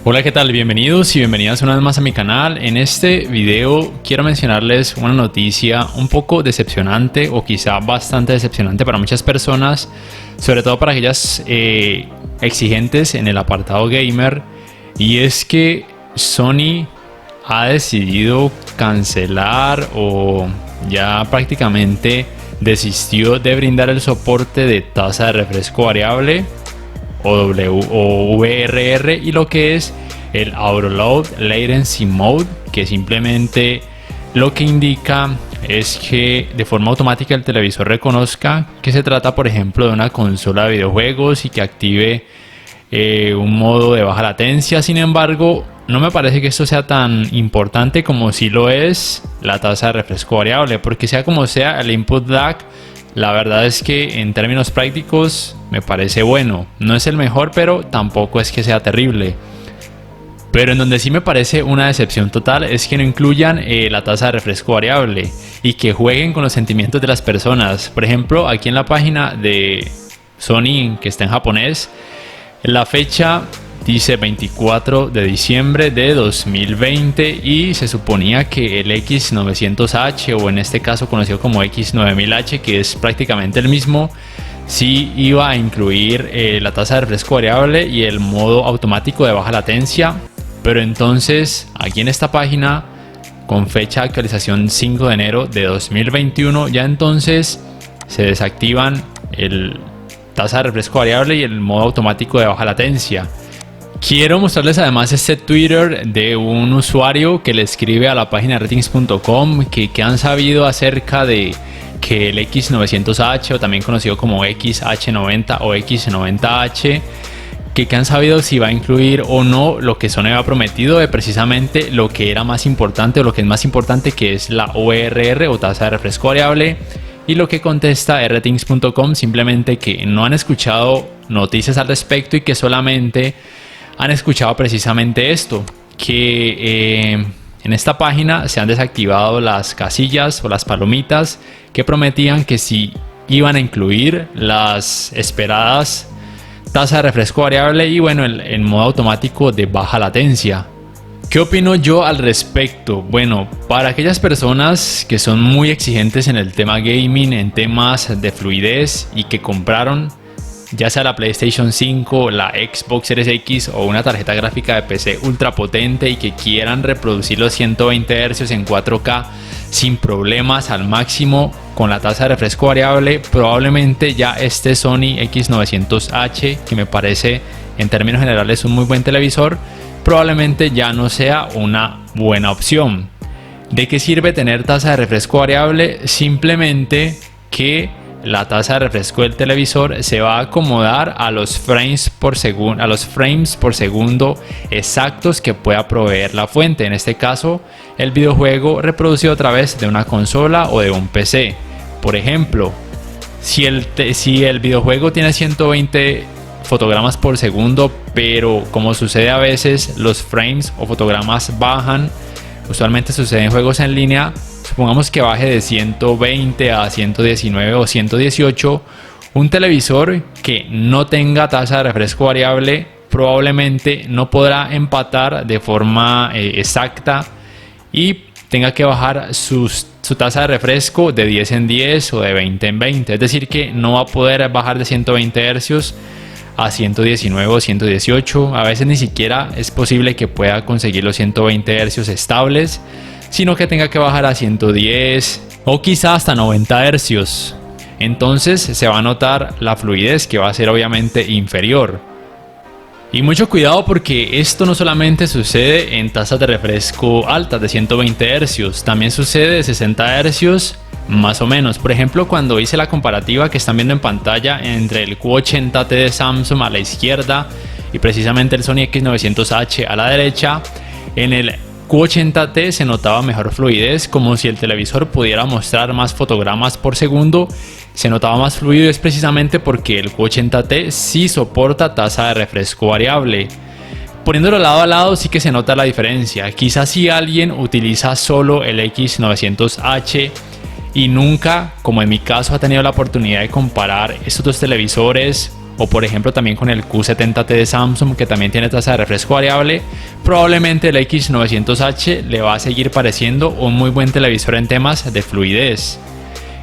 Hola, ¿qué tal? Bienvenidos y bienvenidas una vez más a mi canal. En este video quiero mencionarles una noticia un poco decepcionante o quizá bastante decepcionante para muchas personas, sobre todo para aquellas exigentes en el apartado gamer, y es que Sony ha decidido cancelar o ya prácticamente desistió de brindar el soporte de tasa de refresco variable o VRR y lo que es el Auto Low Latency Mode, que simplemente lo que indica es que de forma automática el televisor reconozca que se trata, por ejemplo, de una consola de videojuegos y que active un modo de baja latencia. Sin embargo, no me parece que esto sea tan importante como si lo es la tasa de refresco variable, porque sea como sea, el input lag, la verdad es que en términos prácticos me parece bueno. No es el mejor, pero tampoco es que sea terrible. Pero en donde sí me parece una decepción total es que no incluyan la tasa de refresco variable y que jueguen con los sentimientos de las personas. Por ejemplo, aquí en la página de Sony, que está en japonés, la fecha dice 24 de diciembre de 2020 y se suponía que el X900H, o en este caso conocido como X9000H, que es prácticamente el mismo, sí iba a incluir la tasa de refresco variable y el modo automático de baja latencia. Pero entonces aquí en esta página, con fecha de actualización 5 de enero de 2021, ya entonces se desactivan el tasa de refresco variable y el modo automático de baja latencia. Quiero mostrarles además este Twitter de un usuario que le escribe a la página ratings.com que han sabido acerca de que el X900H, o también conocido como XH90 o X90H, que han sabido si va a incluir o no lo que Sony había prometido de precisamente lo que era más importante, o lo que es más importante, que es la VRR o tasa de refresco variable. Y lo que contesta ratings.com simplemente que no han escuchado noticias al respecto y que solamente han escuchado precisamente esto, que en esta página se han desactivado las casillas o las palomitas que prometían que sí iban a incluir las esperadas tasas de refresco variable y bueno, el modo automático de baja latencia. ¿Qué opino yo al respecto? Bueno, para aquellas personas que son muy exigentes en el tema gaming, en temas de fluidez, y que compraron ya sea la PlayStation 5, la Xbox Series X o una tarjeta gráfica de PC ultra potente y que quieran reproducir los 120 Hz en 4K sin problemas al máximo con la tasa de refresco variable, probablemente ya este Sony X900H, que me parece en términos generales un muy buen televisor, probablemente ya no sea una buena opción. ¿De qué sirve tener tasa de refresco variable? Simplemente que la tasa de refresco del televisor se va a acomodar a los frames por segundo exactos que pueda proveer la fuente. En este caso, el videojuego reproducido a través de una consola o de un PC. Por ejemplo, si el videojuego tiene 120 fotogramas por segundo, pero como sucede a veces, los frames o fotogramas bajan, usualmente sucede en juegos en línea. Supongamos que baje de 120 a 119 o 118, un televisor que no tenga tasa de refresco variable probablemente no podrá empatar de forma exacta y tenga que bajar su tasa de refresco de 10 en 10 o de 20 en 20. Es decir, que no va a poder bajar de 120 Hz a 119 o 118. A veces ni siquiera es posible que pueda conseguir los 120 Hz estables, sino que tenga que bajar a 110 o quizá hasta 90 Hz. Entonces se va a notar la fluidez, que va a ser obviamente inferior. Y mucho cuidado, porque esto no solamente sucede en tasas de refresco altas de 120 Hz, también sucede de 60 Hz más o menos. Por ejemplo, cuando hice la comparativa que están viendo en pantalla entre el Q80T de Samsung a la izquierda y precisamente el Sony X900H a la derecha, en el Q80T se notaba mejor fluidez, como si el televisor pudiera mostrar más fotogramas por segundo. Se notaba más fluido, es precisamente porque el Q80T sí soporta tasa de refresco variable. Poniéndolo lado a lado sí que se nota la diferencia. Quizás si alguien utiliza solo el X900H y nunca, como en mi caso, ha tenido la oportunidad de comparar estos dos televisores, o por ejemplo también con el Q70T de Samsung, que también tiene tasa de refresco variable, probablemente el X900H le va a seguir pareciendo un muy buen televisor en temas de fluidez.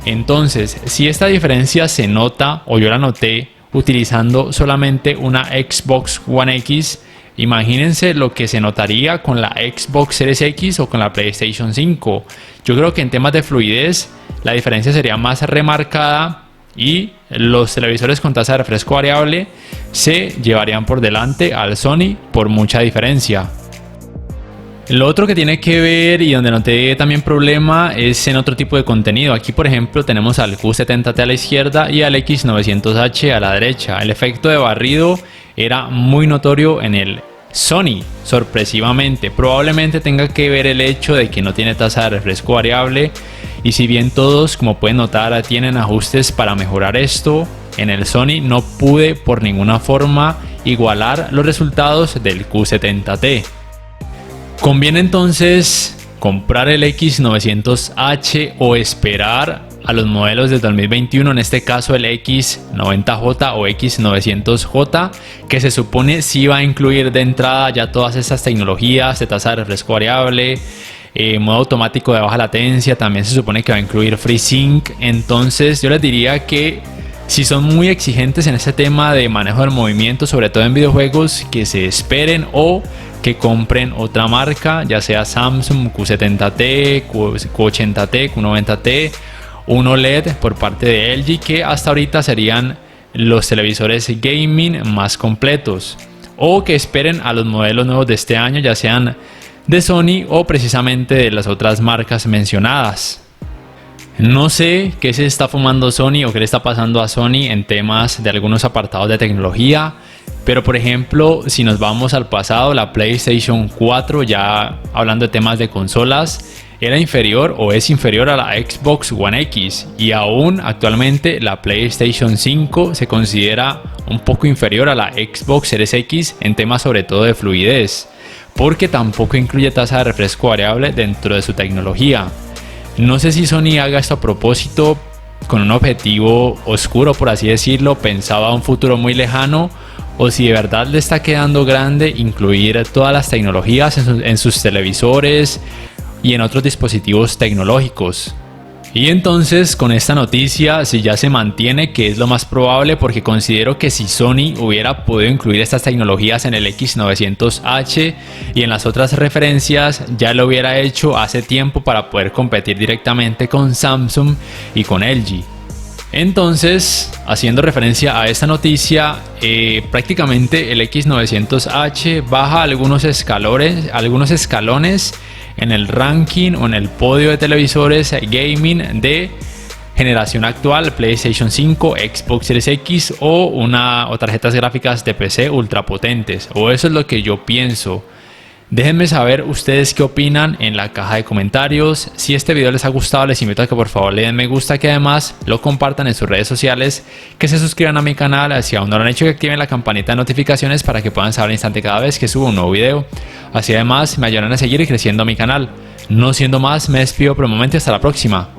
Entonces, si esta diferencia se nota, o yo la noté utilizando solamente una Xbox One X, imagínense lo que se notaría con la Xbox Series X o con la PlayStation 5. Yo creo que en temas de fluidez la diferencia sería más remarcada y los televisores con tasa de refresco variable se llevarían por delante al Sony por mucha diferencia. Lo otro que tiene que ver y donde noté también problema es en otro tipo de contenido. Aquí por ejemplo tenemos al Q70T a la izquierda y al X900H a la derecha. El efecto de barrido era muy notorio en el Sony, sorpresivamente. Probablemente tenga que ver el hecho de que no tiene tasa de refresco variable, y si bien todos, como pueden notar, tienen ajustes para mejorar esto, en el Sony no pude por ninguna forma igualar los resultados del Q70T. Conviene entonces comprar el X900H o esperar a los modelos de 2021, en este caso el X90J o X900J, que se supone sí va a incluir de entrada ya todas estas tecnologías de tasa de refresco variable, modo automático de baja latencia, también se supone que va a incluir FreeSync. Entonces yo les diría que si son muy exigentes en este tema de manejo del movimiento, sobre todo en videojuegos, que se esperen o que compren otra marca, ya sea Samsung, Q70T, Q80T, Q90T, un OLED por parte de LG, que hasta ahorita serían los televisores gaming más completos, o que esperen a los modelos nuevos de este año, ya sean de Sony o precisamente de las otras marcas mencionadas. No sé qué se está fumando Sony o qué le está pasando a Sony en temas de algunos apartados de tecnología, pero por ejemplo, si nos vamos al pasado, la PlayStation 4, ya hablando de temas de consolas, era inferior o es inferior a la Xbox One X, y aún actualmente la PlayStation 5 se considera un poco inferior a la Xbox Series X en temas sobre todo de fluidez, porque tampoco incluye tasa de refresco variable dentro de su tecnología. No sé si Sony haga esto a propósito, con un objetivo oscuro, por así decirlo, pensaba a un futuro muy lejano, o si de verdad le está quedando grande incluir todas las tecnologías en sus televisores y en otros dispositivos tecnológicos. Y entonces con esta noticia, si ya se mantiene, que es lo más probable, porque considero que si Sony hubiera podido incluir estas tecnologías en el X900H y en las otras referencias, ya lo hubiera hecho hace tiempo para poder competir directamente con Samsung y con LG. Entonces, haciendo referencia a esta noticia, prácticamente el X900H baja algunos escalones en el ranking o en el podio de televisores gaming de generación actual, PlayStation 5, Xbox Series X o tarjetas gráficas de PC ultra potentes, o eso es lo que yo pienso. Déjenme saber ustedes qué opinan en la caja de comentarios. Si este video les ha gustado, les invito a que por favor le den me gusta, que además lo compartan en sus redes sociales, que se suscriban a mi canal, si aún no lo han hecho, que activen la campanita de notificaciones para que puedan saber al instante cada vez que subo un nuevo video. Así además me ayudan a seguir creciendo mi canal. No siendo más, me despido por el momento y hasta la próxima.